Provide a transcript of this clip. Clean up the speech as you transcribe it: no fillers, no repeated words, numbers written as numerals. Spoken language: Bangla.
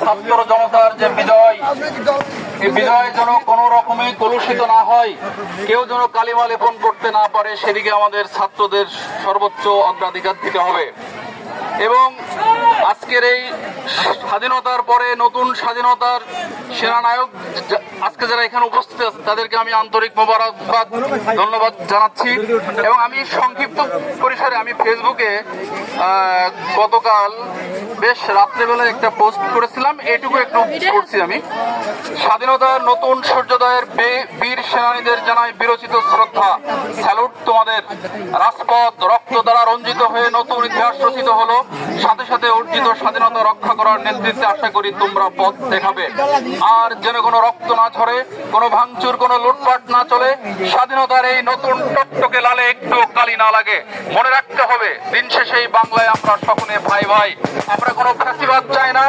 ছাত্র জনতার যে বিজয়, এই বিজয় যেন কোনো রকমে কলুষিত না হয়, কেউ যেন কালিমা লেপন করতে না পারে, সেদিকে আমাদের ছাত্রদের সর্বোচ্চ অগ্রাধিকার দিতে হবে। এবং আজকের এই স্বাধীনতার পরে নতুন স্বাধীনতার সেনানায়ক আজকে যারা এখানে উপস্থিত আছে তাদেরকে আমি আন্তরিক মোবারকবাদ ধন্যবাদ জানাচ্ছি। এবং আমি সংক্ষিপ্ত পরিসরে আমি ফেসবুকে গতকাল বেশ রাত্রেবেলা একটা পোস্ট করেছিলাম, এটুকু একটু করছি আমি। স্বাধীনতার নতুন সূর্যোদয়ের বীর সেনানীদের জানাই বিরচিত শ্রদ্ধা, স্যালুট তোমাদের। রাজপথ রক্ত দ্বারা রঞ্জিত হয়ে নতুন ইতিহাস রচিত হলো, সাথে সাথে অর্জিত স্বাধীনতা রক্ষা করার নেতৃত্বে আশা করি তোমরা পথ দেখাবে। আর যেন কোনো রক্ত না ঝরে, কোনো ভাঙচুর, কোনো লুটপাট না চলে, স্বাধীনতার এই নতুন টকটকে লালে একটু কালি না লাগে। মনে রাখতে হবে দিন শেষে এই বাংলায় আমরা সকলে ভাই ভাই, আমরা কোনো ফাঁসিবাদ চাই না।